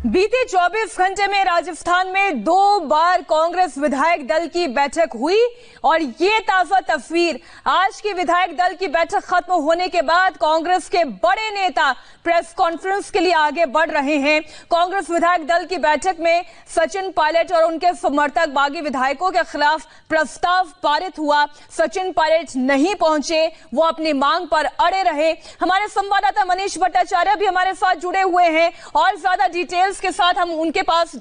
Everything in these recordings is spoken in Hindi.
बीते 24 घंटे में राजस्थान में 2 बार कांग्रेस विधायक दल की बैठक हुई और ये ताजा तस्वीर आज की विधायक दल की बैठक खत्म होने के बाद कांग्रेस के बड़े नेता प्रेस कॉन्फ्रेंस के लिए आगे बढ़ रहे हैं। कांग्रेस विधायक दल की बैठक में सचिन पायलट और उनके समर्थक बागी विधायकों के खिलाफ प्रस्ताव पारित हुआ। सचिन पायलट नहीं पहुंचे, वो अपनी मांग पर अड़े रहे। हमारे संवाददाता मनीष भट्टाचार्य भी हमारे साथ जुड़े हुए हैं और ज्यादा डिटेल्स के साथ हम उनके पास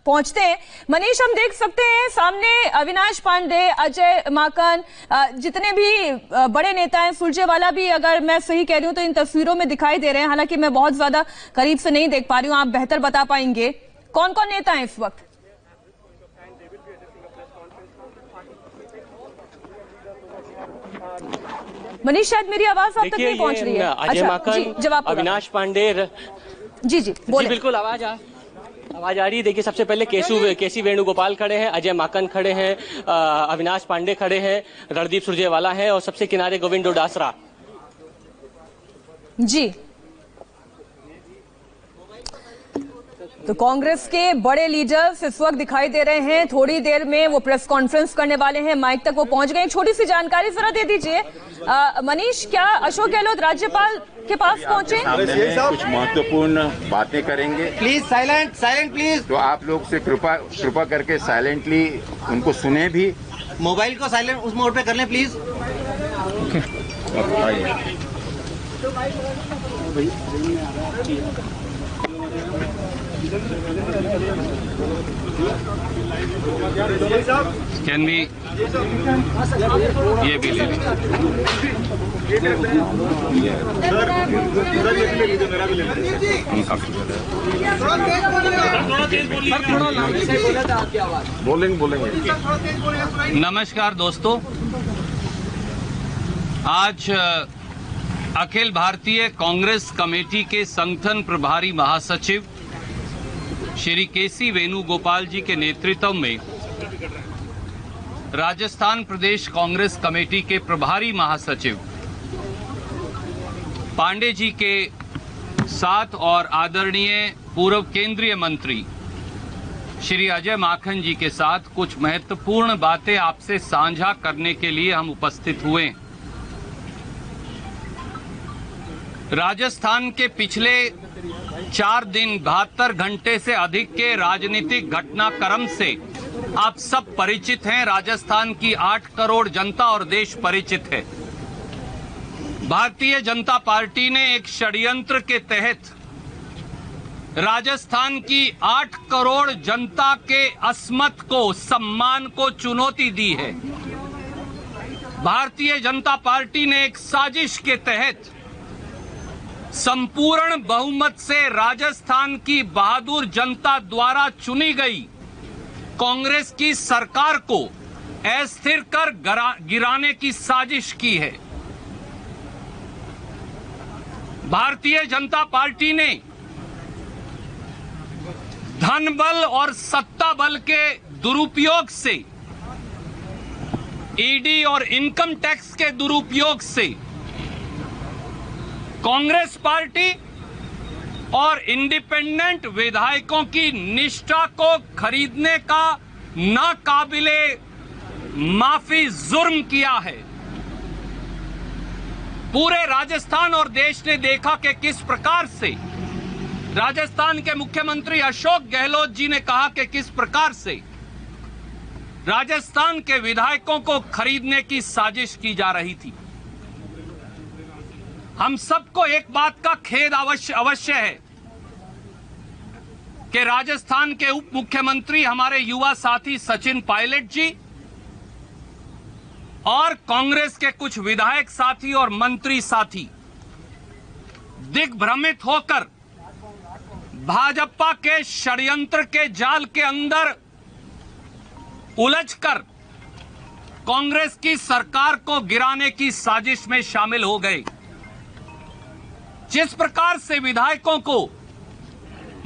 पहुंचते हैं। मनीष, हम देख सकते हैं सामने अविनाश पांडे, अजय माकन, जितने भी बड़े नेता हैं, सुरजेवाला भी अगर मैं सही कह रही हूं तो इन तस्वीरों में दिखाई दे रहे हैं। हालांकि मैं बहुत ज्यादा करीब से नहीं देख पा रही हूं, आप बेहतर बता पाएंगे कौन कौन नेता हैं इस वक्त? मनीष, शायद मेरी आवाज आप तक नहीं पहुंच रही है। अजय माकन, जवाब अविनाश पांडे। जी बोले। बिल्कुल आवाज आ रही है। देखिए, सबसे पहले केसी वेणुगोपाल खड़े हैं, अजय माकन खड़े हैं, अविनाश पांडे खड़े हैं, रणदीप सुरजेवाला है और सबसे किनारे गोविंद डोडासरा। जी, तो कांग्रेस के बड़े लीडर्स इस वक्त दिखाई दे रहे हैं। थोड़ी देर में वो प्रेस कॉन्फ्रेंस करने वाले हैं, माइक तक वो पहुंच गए। छोटी सी जानकारी जरा दे दीजिए मनीष, क्या अशोक गहलोत राज्यपाल के पास पहुंचे? कुछ महत्वपूर्ण बातें करेंगे। Please silent please. तो आप लोग से कृपा करके साइलेंटली उनको सुने भी। मोबाइल को साइलेंट उस मोड पे कर लें प्लीज। कैन भी ये भी ले लीजिए। बोलेंगे। नमस्कार दोस्तों, आज अखिल भारतीय कांग्रेस कमेटी के संगठन प्रभारी महासचिव श्री केसी वेणुगोपाल जी के नेतृत्व में राजस्थान प्रदेश कांग्रेस कमेटी के प्रभारी महासचिव पांडे जी के साथ और आदरणीय पूर्व केंद्रीय मंत्री श्री अजय माकन जी के साथ कुछ महत्वपूर्ण बातें आपसे साझा करने के लिए हम उपस्थित हुए। राजस्थान के पिछले 4 दिन 72 घंटे से अधिक के राजनीतिक घटनाक्रम से आप सब परिचित हैं। राजस्थान की 8 करोड़ जनता और देश परिचित है। भारतीय जनता पार्टी ने एक षड्यंत्र के तहत राजस्थान की 8 करोड़ जनता के अस्मत को, सम्मान को चुनौती दी है। भारतीय जनता पार्टी ने एक साजिश के तहत संपूर्ण बहुमत से राजस्थान की बहादुर जनता द्वारा चुनी गई कांग्रेस की सरकार को अस्थिर कर गिराने की साजिश की है। भारतीय जनता पार्टी ने धन बल और सत्ता बल के दुरुपयोग से, ईडी और इनकम टैक्स के दुरुपयोग से कांग्रेस पार्टी और इंडिपेंडेंट विधायकों की निष्ठा को खरीदने का नाकाबिले माफी जुर्म किया है। पूरे राजस्थान और देश ने देखा कि किस प्रकार से राजस्थान के मुख्यमंत्री अशोक गहलोत जी ने कहा कि किस प्रकार से राजस्थान के विधायकों को खरीदने की साजिश की जा रही थी। हम सबको एक बात का खेद अवश्य है कि राजस्थान के उप मुख्यमंत्री हमारे युवा साथी सचिन पायलट जी और कांग्रेस के कुछ विधायक साथी और मंत्री साथी दिग्भ्रमित होकर भाजपा के षड्यंत्र के जाल के अंदर उलझकर कांग्रेस की सरकार को गिराने की साजिश में शामिल हो गए। जिस प्रकार से विधायकों को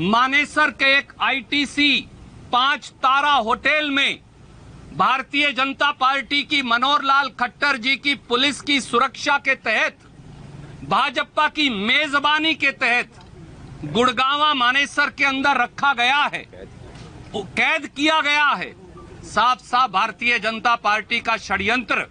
मानेसर के एक आईटीसी 5 तारा होटल में भारतीय जनता पार्टी की मनोहर लाल खट्टर जी की पुलिस की सुरक्षा के तहत, भाजपा की मेजबानी के तहत गुड़गांवा मानेसर के अंदर रखा गया है, कैद किया गया है। साफ साफ भारतीय जनता पार्टी का षड्यंत्र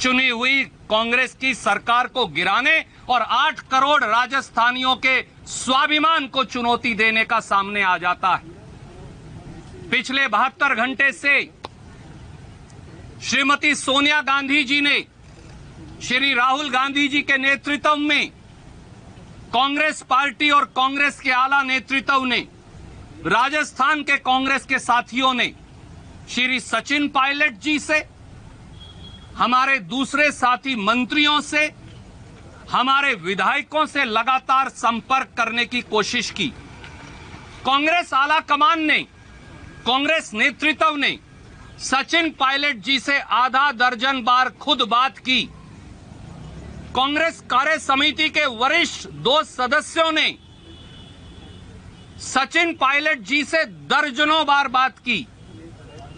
चुनी हुई कांग्रेस की सरकार को गिराने और 8 करोड़ राजस्थानियों के स्वाभिमान को चुनौती देने का सामने आ जाता है। पिछले 72 घंटे से श्रीमती सोनिया गांधी जी ने श्री राहुल गांधी जी के नेतृत्व में कांग्रेस पार्टी और कांग्रेस के आला नेतृत्व ने, राजस्थान के कांग्रेस के साथियों ने श्री सचिन पायलट जी से, हमारे दूसरे साथी मंत्रियों से, हमारे विधायकों से लगातार संपर्क करने की कोशिश की। कांग्रेस आला कमान ने, कांग्रेस नेतृत्व ने सचिन पायलट जी से आधा दर्जन बार खुद बात की। कांग्रेस कार्य समिति के वरिष्ठ 2 सदस्यों ने सचिन पायलट जी से दर्जनों बार बात की।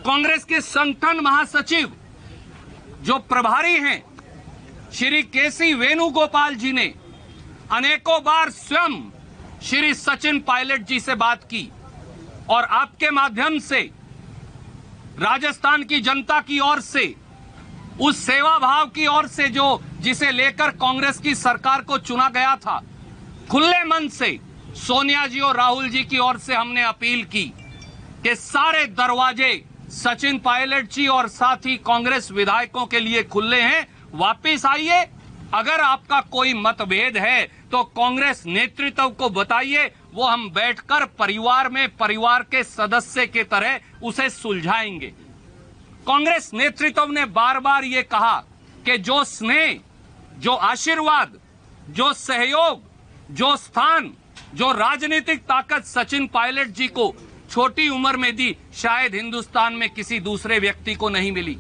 कांग्रेस के संगठन महासचिव जो प्रभारी हैं श्री केसी वेणुगोपाल जी ने अनेकों बार स्वयं श्री सचिन पायलट जी से बात की और आपके माध्यम से राजस्थान की जनता की ओर से, उस सेवा भाव की ओर से जो जिसे लेकर कांग्रेस की सरकार को चुना गया था, खुले मन से सोनिया जी और राहुल जी की ओर से हमने अपील की कि सारे दरवाजे सचिन पायलट जी और साथ ही कांग्रेस विधायकों के लिए खुले हैं, वापस आइए। अगर आपका कोई मतभेद है तो कांग्रेस नेतृत्व को बताइए, वो हम बैठकर परिवार में परिवार के सदस्य के तरह उसे सुलझाएंगे। कांग्रेस नेतृत्व ने बार बार ये कहा कि जो स्नेह, जो आशीर्वाद, जो सहयोग, जो स्थान, जो राजनीतिक ताकत सचिन पायलट जी को छोटी उम्र में दी, शायद हिंदुस्तान में किसी दूसरे व्यक्ति को नहीं मिली।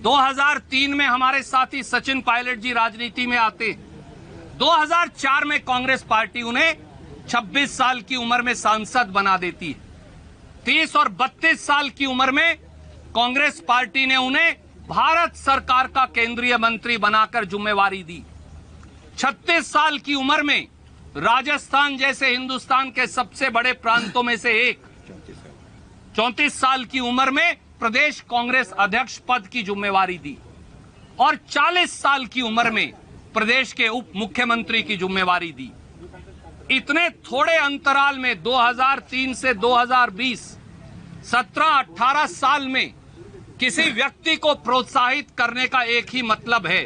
2003 में हमारे साथी सचिन पायलट जी राजनीति में आते, 2004 में कांग्रेस पार्टी उन्हें 26 साल की उम्र में सांसद बना देती है। 30 और 32 साल की उम्र में कांग्रेस पार्टी ने उन्हें भारत सरकार का केंद्रीय मंत्री बनाकर जिम्मेवारी दी। 36 साल की उम्र में राजस्थान जैसे हिंदुस्तान के सबसे बड़े प्रांतों में से एक, 34 साल की उम्र में प्रदेश कांग्रेस अध्यक्ष पद की जिम्मेवारी दी और 40 साल की उम्र में प्रदेश के उप मुख्यमंत्री की जिम्मेवारी दी। इतने थोड़े अंतराल में 2003 से 2020 17-18 साल में किसी व्यक्ति को प्रोत्साहित करने का एक ही मतलब है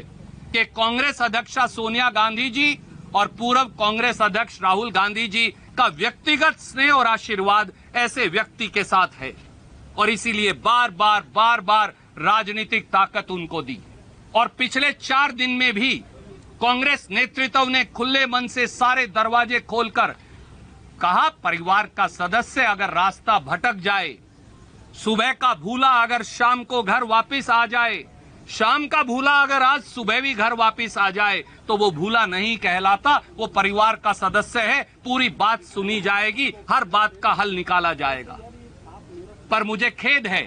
कि कांग्रेस अध्यक्षा सोनिया गांधी जी और पूर्व कांग्रेस अध्यक्ष राहुल गांधी जी का व्यक्तिगत स्नेह और आशीर्वाद ऐसे व्यक्ति के साथ है और इसीलिए बार बार राजनीतिक ताकत उनको दी। और पिछले 4 दिन में भी कांग्रेस नेतृत्व ने खुले मन से सारे दरवाजे खोलकर कहा, परिवार का सदस्य अगर रास्ता भटक जाए, सुबह का भूला अगर शाम को घर वापस आ जाए, शाम का भूला अगर आज सुबह भी घर वापस आ जाए तो वो भूला नहीं कहलाता, वो परिवार का सदस्य है। पूरी बात सुनी जाएगी, हर बात का हल निकाला जाएगा। पर मुझे खेद है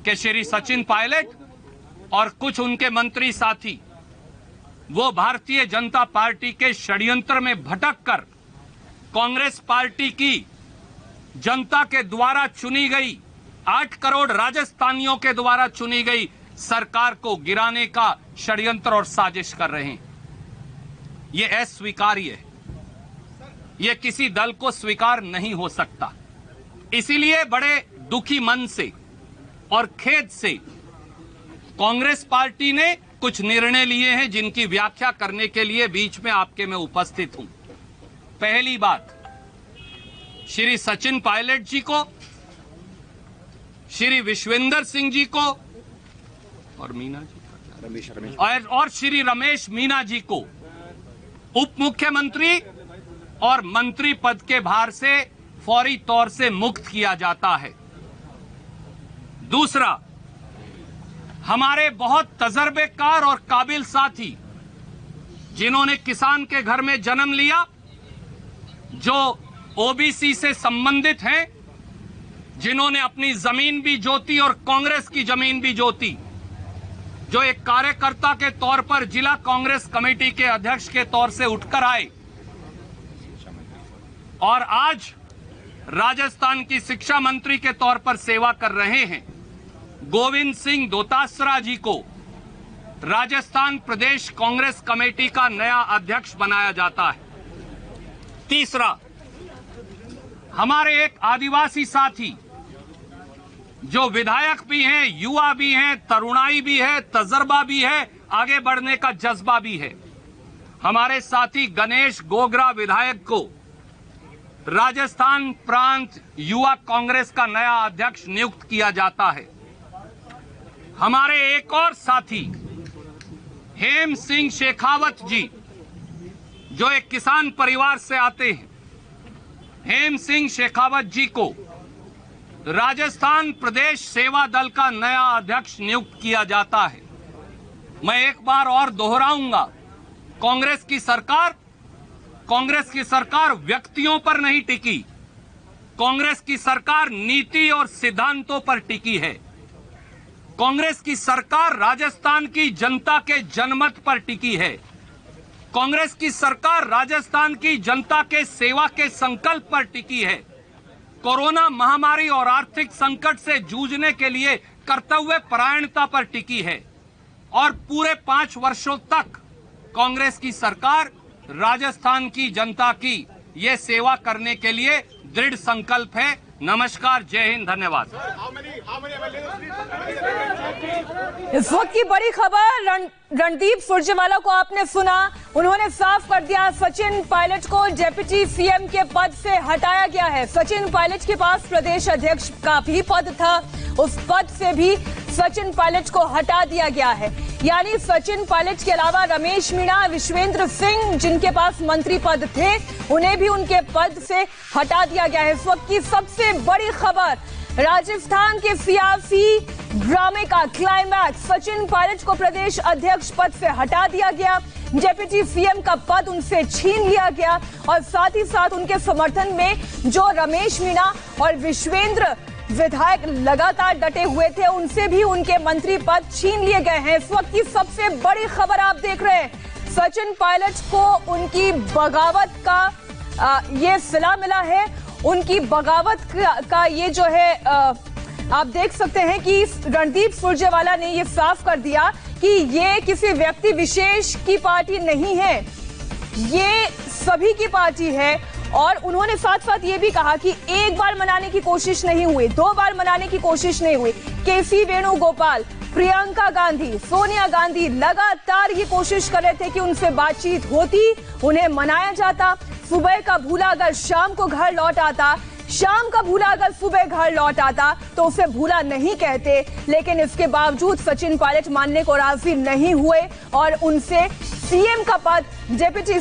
कि श्री सचिन पायलट और कुछ उनके मंत्री साथी वो भारतीय जनता पार्टी के षड्यंत्र में भटककर कांग्रेस पार्टी की जनता के द्वारा चुनी गई, 8 करोड़ राजस्थानियों के द्वारा चुनी गई सरकार को गिराने का षड्यंत्र और साजिश कर रहे हैं। ये अस्वीकार्य है, ये किसी दल को स्वीकार नहीं हो सकता। इसीलिए बड़े दुखी मन से और खेद से कांग्रेस पार्टी ने कुछ निर्णय लिए हैं जिनकी व्याख्या करने के लिए बीच में आपके मैं उपस्थित हूं। पहली बात, श्री सचिन पायलट जी को, श्री विश्वेंद्र सिंह जी को और मीना जी और श्री रमेश मीना जी को उप मुख्यमंत्री और मंत्री पद के भार से फौरी तौर से मुक्त किया जाता है। दूसरा, हमारे बहुत तजर्बेकार और काबिल साथी जिन्होंने किसान के घर में जन्म लिया, जो ओबीसी से संबंधित हैं, जिन्होंने अपनी जमीन भी जोती और कांग्रेस की जमीन भी जोती, जो एक कार्यकर्ता के तौर पर जिला कांग्रेस कमेटी के अध्यक्ष के तौर से उठकर आए, और आज राजस्थान की शिक्षा मंत्री के तौर पर सेवा कर रहे हैं गोविंद सिंह डोटासरा जी को राजस्थान प्रदेश कांग्रेस कमेटी का नया अध्यक्ष बनाया जाता है। तीसरा, हमारे एक आदिवासी साथी जो विधायक भी हैं, युवा भी हैं, तरुणाई भी है, तजर्बा भी है, आगे बढ़ने का जज्बा भी है, हमारे साथी गणेश गोगरा विधायक को राजस्थान प्रांत युवा कांग्रेस का नया अध्यक्ष नियुक्त किया जाता है। हमारे एक और साथी हेम सिंह शेखावत जी जो एक किसान परिवार से आते हैं, हेम सिंह शेखावत जी को राजस्थान प्रदेश सेवा दल का नया अध्यक्ष नियुक्त किया जाता है। मैं एक बार और दोहराऊंगा, कांग्रेस की सरकार व्यक्तियों पर नहीं टिकी, कांग्रेस की सरकार नीति और सिद्धांतों पर टिकी है। कांग्रेस की सरकार राजस्थान की जनता के जनमत पर टिकी है। कांग्रेस की सरकार राजस्थान की जनता के सेवा के संकल्प पर टिकी है। कोरोना महामारी और आर्थिक संकट से जूझने के लिए कर्तव्य परायणता पर टिकी है और पूरे 5 वर्षों तक कांग्रेस की सरकार राजस्थान की जनता की ये सेवा करने के लिए दृढ़ संकल्प है। नमस्कार, जय हिंद, धन्यवाद। इस वक्त की बड़ी खबर, रणदीप सुरजेवाला को आपने सुना, उन्होंने साफ कर दिया सचिन पायलट को डिप्टी सीएम के पद से हटाया गया है। सचिन पायलट के पास प्रदेश अध्यक्ष का भी पद था, उस पद से भी सचिन पायलट को हटा दिया गया है। यानी सचिन पायलट के अलावा रमेश मीणा, विश्वेंद्र सिंह जिनके पास मंत्री पद थे, उन्हें भी उनके पद से हटा दिया गया है। इस वक्त की सबसे बड़ी खबर, राजस्थान के सियासी ड्रामे का क्लाइमैक्स, सचिन पायलट को प्रदेश अध्यक्ष पद से हटा दिया गया, डिप्टी सीएम का पद उनसे छीन लिया गया और साथ ही साथ उनके समर्थन में जो रमेश मीणा और विश्वेंद्र विधायक लगातार डटे हुए थे, उनसे भी उनके मंत्री पद छीन लिए गए हैं। इस वक्त की सबसे बड़ी खबर आप देख रहे हैं, सचिन पायलट को उनकी बगावत का ये सिला मिला है। उनकी बगावत का ये जो है आप देख सकते हैं कि रणदीप सुरजेवाला ने ये साफ कर दिया कि ये किसी व्यक्ति विशेष की पार्टी नहीं है, ये सभी की पार्टी है। और उन्होंने साथ साथ ये भी कहा कि एक बार मनाने की कोशिश नहीं हुई, 2 बार मनाने की कोशिश नहीं हुई। केसी वेणुगोपाल, प्रियंका गांधी, सोनिया गांधी लगातार ये कोशिश कर रहे थे कि उनसे बातचीत होती, उन्हें मनाया जाता। सुबह का भूला अगर शाम को घर लौट आता, शाम का भूला अगर सुबह घर लौट आता तो उसे भूला नहीं कहते। लेकिन इसके बावजूद सचिन पायलट मानने को राजी नहीं हुए और उनसे सीएम का पद, डिप्टी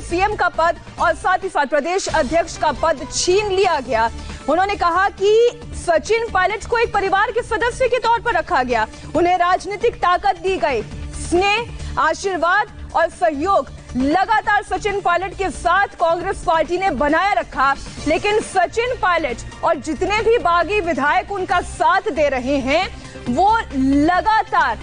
सीएम का पद और साथ ही साथ प्रदेश अध्यक्ष का पद छीन लिया गया। उन्होंने कहा कि सचिन पायलट को एक परिवार के सदस्य के तौर पर रखा गया, उन्हें राजनीतिक ताकत दी गई, स्नेह, आशीर्वाद और सहयोग लगातार सचिन पायलट के साथ कांग्रेस पार्टी ने बनाए रखा। लेकिन सचिन पायलट और जितने भी बागी विधायक उनका साथ दे रहे हैं, वो लगातार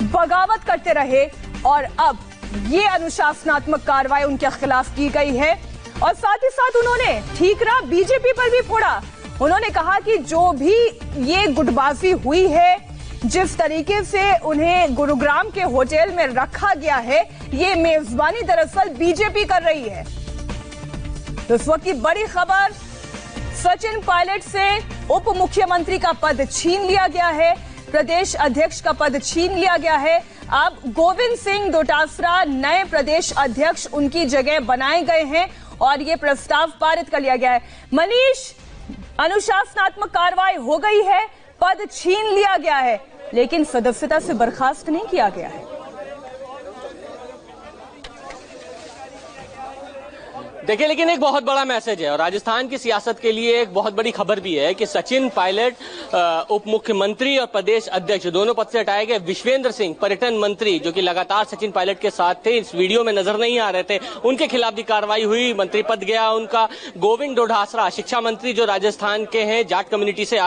बगावत करते रहे और अब ये अनुशासनात्मक कार्रवाई उनके खिलाफ की गई है। और साथ ही साथ उन्होंने ठीकरा बीजेपी पर भी फोड़ा। उन्होंने कहा कि जो भी ये गुटबाजी हुई है, जिस तरीके से उन्हें गुरुग्राम के होटल में रखा गया है, ये मेजबानी दरअसल बीजेपी कर रही है। तो इस वक्त की बड़ी खबर, सचिन पायलट से उप मुख्यमंत्री का पद छीन लिया गया है, प्रदेश अध्यक्ष का पद छीन लिया गया है। अब गोविंद सिंह डोटासरा नए प्रदेश अध्यक्ष उनकी जगह बनाए गए हैं और ये प्रस्ताव पारित कर लिया गया है। मनीष, अनुशासनात्मक कार्रवाई हो गई है, पद छीन लिया गया है, लेकिन सदस्यता से बर्खास्त नहीं किया गया है। देखिए, लेकिन एक बहुत बड़ा मैसेज है और राजस्थान की सियासत के लिए एक बहुत बड़ी खबर भी है कि सचिन पायलट उप मुख्यमंत्री और प्रदेश अध्यक्ष दोनों पद से हटाए गए। विश्वेंद्र सिंह पर्यटन मंत्री जो कि लगातार सचिन पायलट के साथ थे, इस वीडियो में नजर नहीं आ रहे थे, उनके खिलाफ भी कार्रवाई हुई, मंत्री पद गया उनका। गोविंद डोटासरा शिक्षा मंत्री जो राजस्थान के हैं, जाट कम्युनिटी से